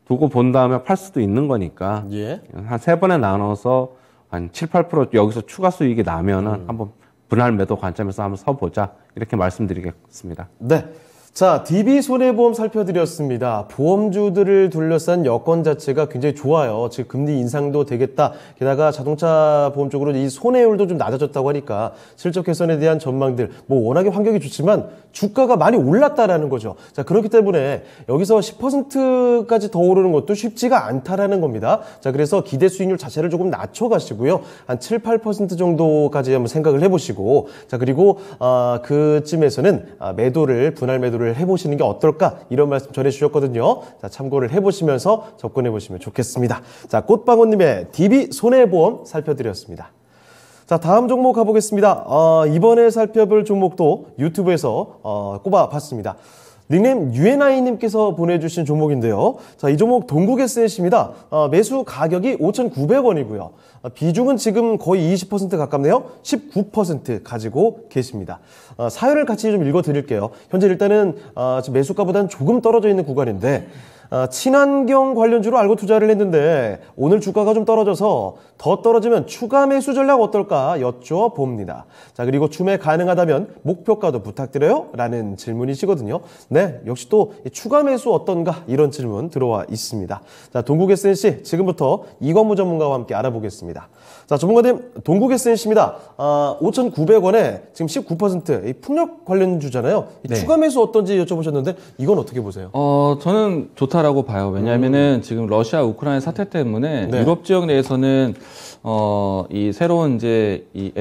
두고 본 다음에 팔 수도 있는 거니까 예. 한 3번에 나눠서 한 7, 8% 여기서 추가 수익이 나면은 한번 분할 매도 관점에서 한번 서보자 이렇게 말씀드리겠습니다. 네. 자, DB손해보험 살펴드렸습니다. 보험주들을 둘러싼 여건 자체가 굉장히 좋아요. 즉 금리 인상도 되겠다. 게다가 자동차 보험 쪽으로 이 손해율도 좀 낮아졌다고 하니까 실적 개선에 대한 전망들 워낙에 환경이 좋지만 주가가 많이 올랐다라는 거죠. 자, 그렇기 때문에 여기서 10%까지 더 오르는 것도 쉽지가 않다라는 겁니다. 자, 그래서 기대 수익률 자체를 조금 낮춰가시고요. 한 7, 8% 정도까지 한번 생각을 해보시고 자, 그리고 그쯤에서는 분할 매도를 해보시는 게 어떨까 이런 말씀 전해주셨거든요. 자, 참고를 해보시면서 접근해보시면 좋겠습니다. 자, 꽃방울님의 DB손해보험 살펴드렸습니다. 자, 다음 종목 가보겠습니다. 이번에 살펴볼 종목도 유튜브에서 꼽아봤습니다. 닉네임 UNI님께서 보내주신 종목인데요. 자, 이 종목 동국에셋입니다. 매수 가격이 5,900원이고요. 비중은 지금 거의 20% 가깝네요. 19% 가지고 계십니다. 사연을 같이 좀 읽어드릴게요. 현재 일단은 지금 매수가보다는 조금 떨어져 있는 구간인데 친환경 관련주로 알고 투자를 했는데 오늘 주가가 좀 떨어져서 더 떨어지면 추가 매수 전략 어떨까 여쭤봅니다. 자, 그리고 추매 가능하다면 목표가도 부탁드려요 라는 질문이시거든요. 네, 역시 또 추가 매수 어떤가 이런 질문 들어와 있습니다. 자, 동국에셋 지금부터 이건무 전문가와 함께 알아보겠습니다. 자, 전문가님, 동국에셋입니다. 5,900원에 지금 19% 풍력 관련주잖아요. 네. 추가 매수 어떤지 여쭤보셨는데 이건 어떻게 보세요? 저는 좋다라고 봐요. 왜냐하면은 지금 러시아 우크라이나 사태 때문에 네. 유럽 지역 내에서는 이 새로운 이제 이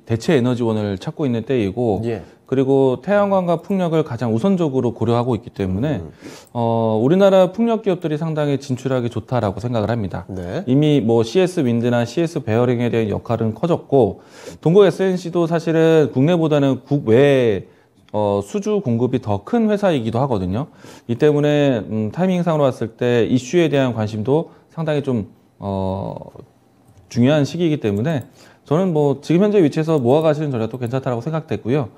대체 에너지원을 찾고 있는 때이고, 예. 그리고 태양광과 풍력을 가장 우선적으로 고려하고 있기 때문에 우리나라 풍력 기업들이 상당히 진출하기 좋다라고 생각을 합니다. 네. 이미 CS 윈드나 CS 베어링에 대한 역할은 커졌고, 동국 SNC도 사실은 국내보다는 국외 수주 공급이 더 큰 회사이기도 하거든요. 이 때문에 타이밍상으로 봤을 때 이슈에 대한 관심도 상당히 좀 중요한 시기이기 때문에 저는 지금 현재 위치에서 모아가시는 전략도 괜찮다라고 생각되고요.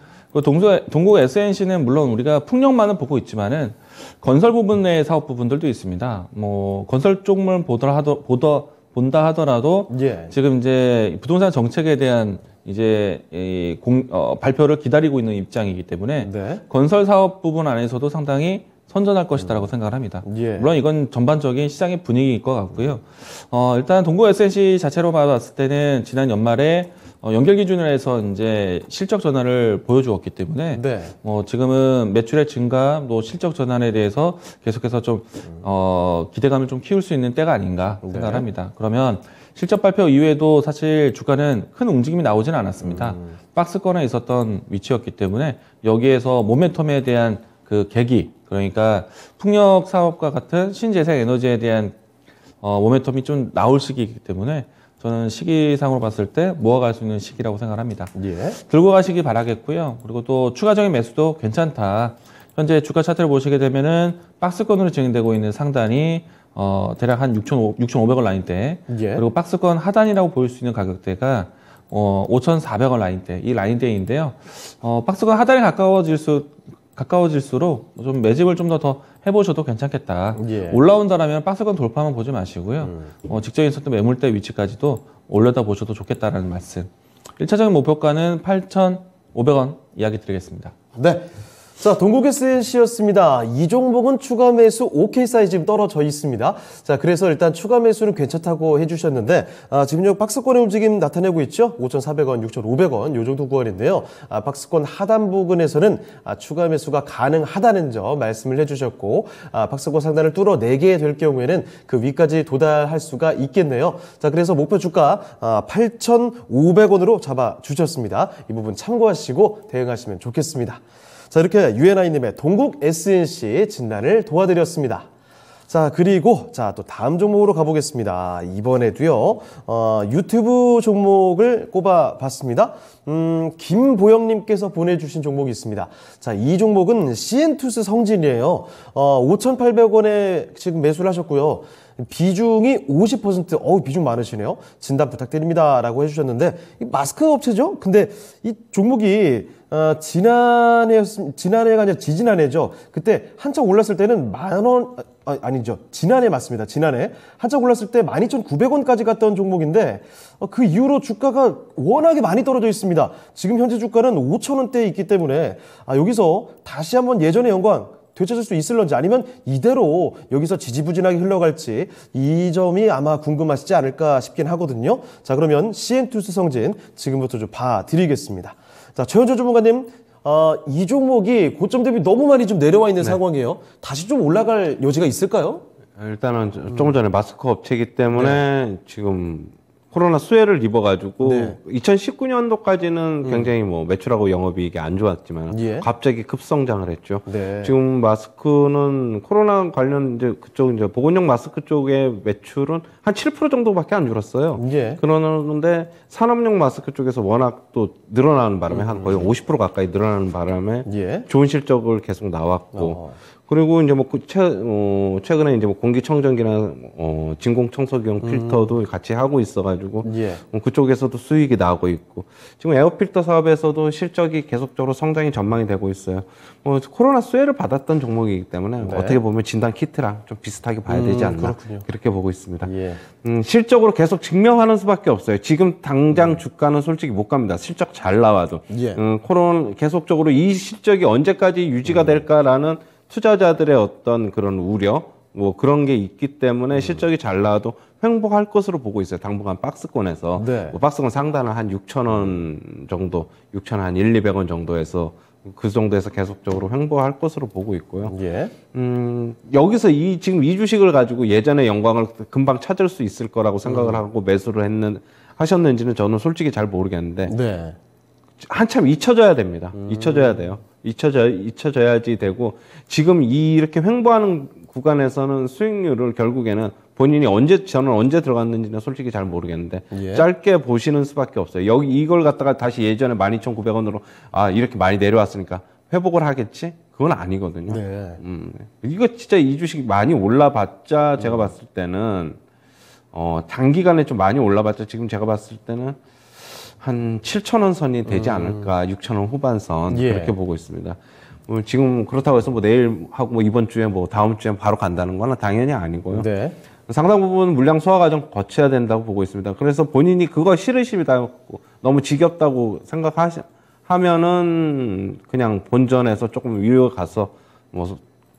동국 SNC는 물론 우리가 풍력만은 보고 있지만은 건설 부분의 사업 부분들도 있습니다. 건설 쪽만 본다 하더라도 예. 지금 이제 부동산 정책에 대한 이제 발표를 기다리고 있는 입장이기 때문에 네. 건설 사업 부분 안에서도 상당히 선전할 것이다라고 생각을 합니다. 예. 물론 이건 전반적인 시장의 분위기일 것 같고요. 일단 동구 SNC 자체로 봤을 때는 지난 연말에 연결 기준으로 해서 이제 실적 전환을 보여주었기 때문에 네. 지금은 매출의 증가, 또 실적 전환에 대해서 계속해서 좀 기대감을 좀 키울 수 있는 때가 아닌가 생각을 합니다. 그러면 실적 발표 이후에도 사실 주가는 큰 움직임이 나오지는 않았습니다. 박스권에 있었던 위치였기 때문에 여기에서 모멘텀에 대한 그 계기, 그러니까 풍력 사업과 같은 신재생 에너지에 대한 모멘텀이 좀 나올 시기이기 때문에 저는 시기상으로 봤을 때 모아갈 수 있는 시기라고 생각합니다. 예. 들고 가시기 바라겠고요. 그리고 또 추가적인 매수도 괜찮다. 현재 주가 차트를 보시게 되면은 박스권으로 진행되고 있는 상단이 대략 한 6,500원 라인대, 예. 그리고 박스권 하단이라고 보일 수 있는 가격대가 5,400원 라인대, 이 라인대인데요. 박스권 하단에 가까워질수록 좀 매집을 좀 더 해보셔도 괜찮겠다. 예. 올라온다라면 박스권 돌파만 보지 마시고요. 직전에 있었던 매물대 위치까지도 올려다 보셔도 좋겠다라는 말씀. 1차적인 목표가는 8,500원 이야기 드리겠습니다. 네. 자, 동국 SNC였습니다. 이 종목은 추가 매수 OK 사이즈 지금 떨어져 있습니다. 자, 그래서 일단 추가 매수는 괜찮다고 해주셨는데, 지금 여기 박스권의 움직임 나타내고 있죠? 5,400원, 6,500원, 요 정도 구간인데요. 박스권 하단 부근에서는 추가 매수가 가능하다는 점 말씀을 해주셨고, 박스권 상단을 뚫어내게 될 경우에는 그 위까지 도달할 수가 있겠네요. 자, 그래서 목표 주가 8,500원으로 잡아주셨습니다. 이 부분 참고하시고 대응하시면 좋겠습니다. 자, 이렇게 유엔아이님의 동국 SNC 진단을 도와드렸습니다. 자, 그리고 또 다음 종목으로 가보겠습니다. 이번에도요, 유튜브 종목을 꼽아봤습니다. 김보영님께서 보내주신 종목이 있습니다. 자, 이 종목은 CN투스 성진이에요. 5,800원에 지금 매수를 하셨고요. 비중이 50%, 비중 많으시네요. 진단 부탁드립니다. 라고 해주셨는데, 이 마스크 업체죠? 근데 이 종목이, 지난해가 아니라 지지난해죠. 그때 한참 올랐을 때는 아니죠. 지난해 맞습니다. 지난해. 한참 올랐을 때 12,900원까지 갔던 종목인데, 그 이후로 주가가 워낙에 많이 떨어져 있습니다. 지금 현재 주가는 5,000원대에 있기 때문에, 여기서 다시 한번 예전의 영광, 되찾을 수 있을런지 아니면 이대로 여기서 지지부진하게 흘러갈지 이 점이 아마 궁금하시지 않을까 싶긴 하거든요. 자, 그러면 CN투스 성진 지금부터 좀 봐드리겠습니다. 자, 최현철 전문가님, 이 종목이 고점 대비 너무 많이 좀 내려와 있는 상황이에요. 다시 좀 올라갈 여지가 있을까요? 일단은 조금 전에 마스크 업체이기 때문에 지금 코로나 수혜를 입어가지고 2019년도까지는 굉장히 매출하고 영업이익이 안 좋았지만 갑자기 급성장을 했죠. 네. 지금 마스크는 코로나 관련 그쪽 보건용 마스크 쪽의 매출은 한 7% 정도밖에 안 줄었어요. 그러는데 산업용 마스크 쪽에서 워낙 또 늘어나는 바람에 한 거의 50% 가까이 늘어나는 바람에 좋은 실적을 계속 나왔고. 그리고 이제 최근에 이제 공기청정기나 진공청소기용 필터도 같이 하고 있어가지고 그쪽에서도 수익이 나고 있고 지금 에어필터 사업에서도 실적이 계속적으로 성장이 전망이 되고 있어요. 코로나 수혜를 받았던 종목이기 때문에 어떻게 보면 진단 키트랑 좀 비슷하게 봐야 되지 않나 그렇군요. 그렇게 보고 있습니다. 실적으로 계속 증명하는 수밖에 없어요. 지금 당장 주가는 솔직히 못 갑니다. 실적 잘 나와도 코로나 계속적으로 이 실적이 언제까지 유지가 될까라는 투자자들의 어떤 그런 우려, 그런 게 있기 때문에 실적이 잘 나와도 횡보할 것으로 보고 있어요. 당분간 박스권에서. 박스권 상단은 한 6,000원 정도, 6,000원 한 200원 정도에서 그 정도에서 계속적으로 횡보할 것으로 보고 있고요. 여기서 지금 이 주식을 가지고 예전의 영광을 금방 찾을 수 있을 거라고 생각을 하고 매수를 하셨는지는 저는 솔직히 잘 모르겠는데. 한참 잊혀져야 됩니다. 잊혀져야 돼요. 잊혀져야지 되고, 지금 이렇게 횡보하는 구간에서는 수익률을 결국에는 본인이 저는 언제 들어갔는지는 솔직히 잘 모르겠는데, 짧게 보시는 수밖에 없어요. 이걸 갖다가 다시 예전에 12,900원으로, 이렇게 많이 내려왔으니까 회복을 하겠지? 그건 아니거든요. 이거 진짜 이 주식 많이 올라봤자, 제가 봤을 때는, 단기간에 좀 많이 올라봤자, 지금 제가 봤을 때는, 한 7,000원 선이 되지 않을까, 6,000원 후반선 그렇게 보고 있습니다. 지금 그렇다고 해서 내일 하고 이번 주에 다음 주에 바로 간다는 건 당연히 아니고요. 상당 부분 물량 소화 과정 거쳐야 된다고 보고 있습니다. 그래서 본인이 그거 싫으시다, 너무 지겹다고 생각하면은 그냥 본전에서 조금 위로 가서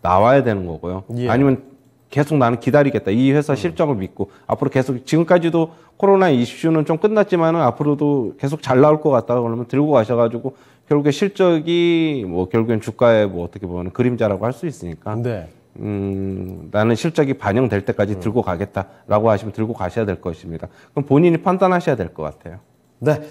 나와야 되는 거고요. 예. 아니면 계속 나는 기다리겠다. 이 회사 실적을 믿고 앞으로 계속 지금까지도 코로나 이슈는 좀 끝났지만은 앞으로도 계속 잘 나올 것 같다 그러면 들고 가셔가지고 결국에 실적이 뭐 결국엔 주가에 뭐 어떻게 보면 그림자라고 할 수 있으니까 네. 나는 실적이 반영될 때까지 들고 가겠다라고 하시면 들고 가셔야 될 것입니다. 그럼 본인이 판단하셔야 될 것 같아요. 네.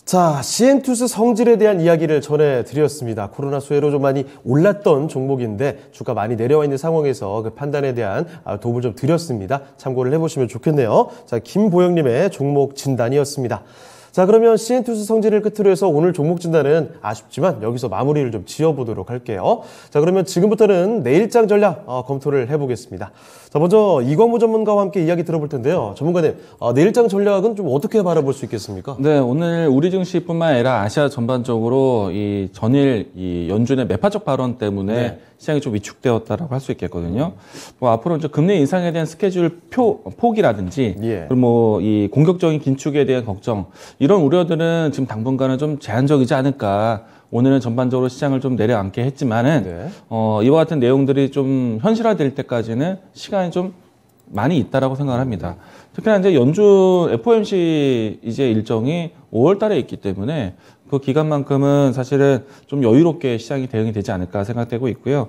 자, CN투스 성질에 대한 이야기를 전해드렸습니다. 코로나 수혜로 좀 많이 올랐던 종목인데 주가 많이 내려와 있는 상황에서 그 판단에 대한 도움을 좀 드렸습니다. 참고를 해보시면 좋겠네요. 자, 김보영님의 종목 진단이었습니다. 자, 그러면 CN투스 성질을 끝으로 해서 오늘 종목 진단은 아쉽지만 여기서 마무리를 좀 지어보도록 할게요. 자, 그러면 지금부터는 내일장 전략 검토를 해보겠습니다. 자, 먼저 이광무 전문가와 함께 이야기 들어볼 텐데요. 전문가님, 내일장 전략은 좀 어떻게 바라볼 수 있겠습니까? 네, 오늘 우리 증시뿐만 아니라 아시아 전반적으로 이 전일 이 연준의 매파적 발언 때문에 네. 시장이 좀 위축되었다라고 할 수 있겠거든요. 뭐 앞으로 이제 금리 인상에 대한 스케줄 폭이라든지, 예. 그리고 뭐 이 공격적인 긴축에 대한 걱정, 이런 우려들은 지금 당분간은 좀 제한적이지 않을까. 오늘은 전반적으로 시장을 좀 내려앉게 했지만은 네. 이와 같은 내용들이 좀 현실화될 때까지는 시간이 좀 많이 있다라고 생각을 합니다. 특히나 이제 연준 FOMC 이제 일정이 5월 달에 있기 때문에 그 기간만큼은 사실은 좀 여유롭게 시장이 대응이 되지 않을까 생각되고 있고요.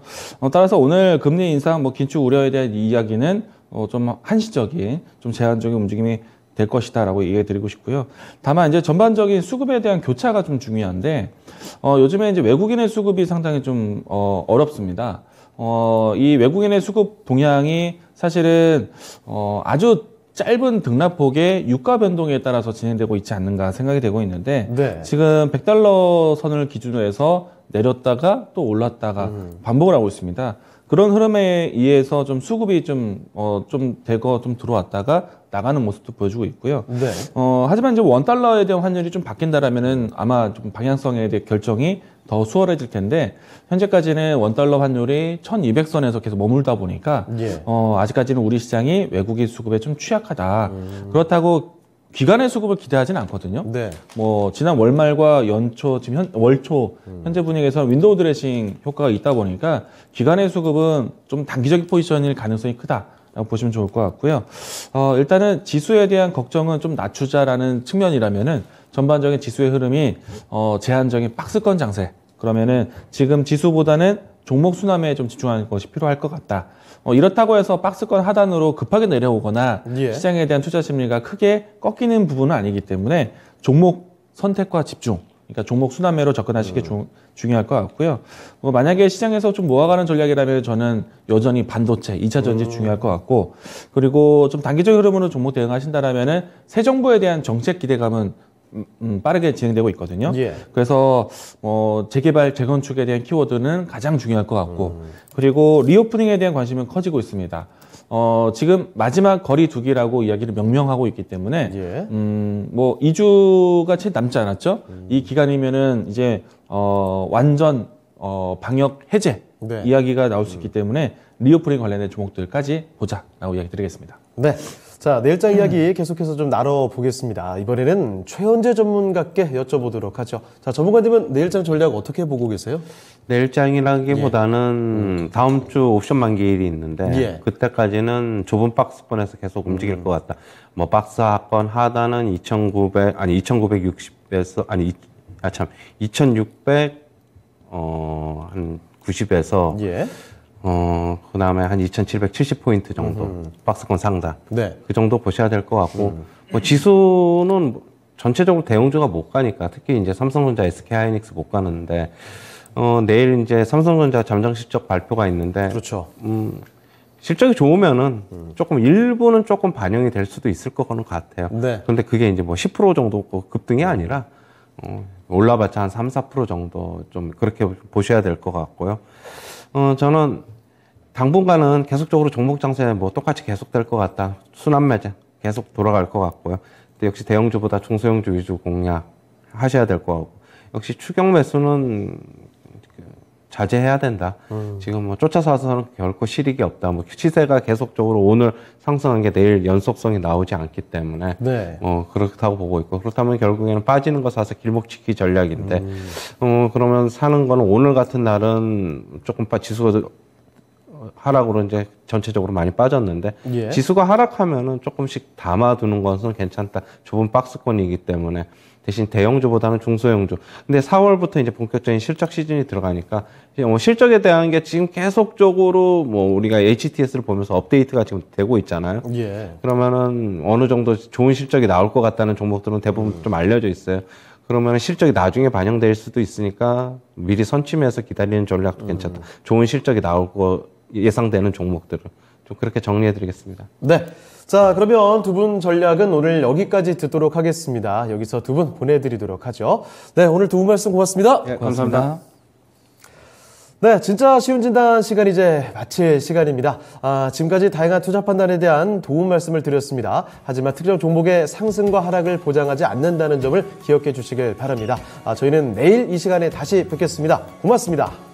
따라서 오늘 금리 인상, 뭐 긴축 우려에 대한 이야기는 좀 한시적인, 좀 제한적인 움직임이 될 것이다라고 얘기해 드리고 싶고요. 다만 이제 전반적인 수급에 대한 교차가 좀 중요한데, 요즘에 이제 외국인의 수급이 상당히 좀, 어렵습니다. 이 외국인의 수급 동향이 사실은, 아주 짧은 등락폭의 유가 변동에 따라서 진행되고 있지 않는가 생각이 되고 있는데, 네. 지금 100달러 선을 기준으로 해서 내렸다가 또 올랐다가 반복을 하고 있습니다. 그런 흐름에 의해서 좀 수급이 좀 대거 좀 들어왔다가 나가는 모습도 보여주고 있고요. 네. 하지만 이제 $1에 대한 환율이 좀 바뀐다라면은 아마 좀 방향성에 대한 결정이 더 수월해질 텐데, 현재까지는 $1 환율이 1200선에서 계속 머물다 보니까, 예. 아직까지는 우리 시장이 외국인 수급에 좀 취약하다. 그렇다고 기관의 수급을 기대하지는 않거든요. 네. 뭐 지난 월말과 연초, 지금 월초 현재 분위기에서 윈도우 드레싱 효과가 있다 보니까 기관의 수급은 좀 단기적인 포지션일 가능성이 크다라고 보시면 좋을 것 같고요. 일단은 지수에 대한 걱정은 좀 낮추자라는 측면이라면은 전반적인 지수의 흐름이 제한적인 박스권 장세, 그러면은 지금 지수보다는 종목 순환에 좀 집중하는 것이 필요할 것 같다. 이렇다고 해서 박스권 하단으로 급하게 내려오거나 예. 시장에 대한 투자 심리가 크게 꺾이는 부분은 아니기 때문에 종목 선택과 집중, 그러니까 종목 순환매로 접근하시기 중요할 것 같고요. 만약에 시장에서 좀 모아가는 전략이라면 저는 여전히 반도체, 2차 전지 중요할 것 같고, 그리고 좀 단기적 흐름으로 종목 대응하신다라면은 새 정부에 대한 정책 기대감은 빠르게 진행되고 있거든요. 예. 그래서 재개발, 재건축에 대한 키워드는 가장 중요할 것 같고, 그리고 리오프닝에 대한 관심은 커지고 있습니다. 지금 마지막 거리 두기라고 이야기를 명명하고 있기 때문에, 예. 뭐 2주가 채 남지 않았죠. 이 기간이면은 이제 완전 방역 해제 네. 이야기가 나올 수 있기 때문에 리오프닝 관련된 종목들까지 보자라고 이야기 드리겠습니다. 네. 자, 내일장 이야기 계속해서 좀 나눠보겠습니다. 이번에는 최현재 전문가께 여쭤보도록 하죠. 자, 전문가님은 내일장 전략 어떻게 보고 계세요? 내일장이라기보다는 다음 주 옵션 만기일이 있는데 예. 그때까지는 좁은 박스권에서 계속 움직일 것 같다. 뭐 박스 하권 하단은 2960에서 2600 한 90에서 예. 그 다음에 한 2770포인트 정도 박스권 상단. 네. 그 정도 보셔야 될 것 같고, 뭐 지수는 전체적으로 대형주가 못 가니까, 특히 이제 삼성전자, SK하이닉스 못 가는데, 내일 이제 삼성전자 잠정 실적 발표가 있는데, 그렇죠. 실적이 좋으면은 조금 일부는 조금 반영이 될 수도 있을 거는 같아요. 네. 근데 그게 이제 뭐 10% 정도 급등이 아니라, 올라봤자 한 3, 4% 정도 좀 그렇게 보셔야 될 것 같고요. 저는 당분간은 계속적으로 종목 장세 뭐 똑같이 계속될 것 같다. 순환 매장 계속 돌아갈 것 같고요. 근데 역시 대형주보다 중소형주 위주 공략 하셔야 될 것 같고, 역시 추경 매수는 자제해야 된다. 지금 뭐 쫓아서 와서는 결코 실익이 없다. 뭐 시세가 계속적으로 오늘 상승한 게 내일 연속성이 나오지 않기 때문에 네. 그렇다고 보고 있고, 그렇다면 결국에는 빠지는 거 사서 길목지키 전략인데, 그러면 사는 거는 오늘 같은 날은 조금 지수가 하락으로 이제 전체적으로 많이 빠졌는데 예. 지수가 하락하면은 조금씩 담아두는 것은 괜찮다. 좁은 박스권이기 때문에 대신 대형주보다는 중소형주. 근데 4월부터 이제 본격적인 실적 시즌이 들어가니까 뭐 실적에 대한 게 지금 계속적으로 뭐 우리가 HTS를 보면서 업데이트가 지금 되고 있잖아요. 예. 그러면은 어느 정도 좋은 실적이 나올 것 같다는 종목들은 대부분 좀 알려져 있어요. 그러면 실적이 나중에 반영될 수도 있으니까 미리 선침해서 기다리는 전략도 괜찮다. 좋은 실적이 나올 거 예상되는 종목들을 좀 그렇게 정리해드리겠습니다. 네. 자, 그러면 두 분 전략은 오늘 여기까지 듣도록 하겠습니다. 여기서 두 분 보내드리도록 하죠. 네, 오늘 두 분 말씀 고맙습니다. 네, 감사합니다. 네, 진짜 쉬운 진단 시간 이제 마칠 시간입니다. 지금까지 다양한 투자 판단에 대한 도움 말씀을 드렸습니다. 하지만 특정 종목의 상승과 하락을 보장하지 않는다는 점을 기억해 주시길 바랍니다. 저희는 내일 이 시간에 다시 뵙겠습니다. 고맙습니다.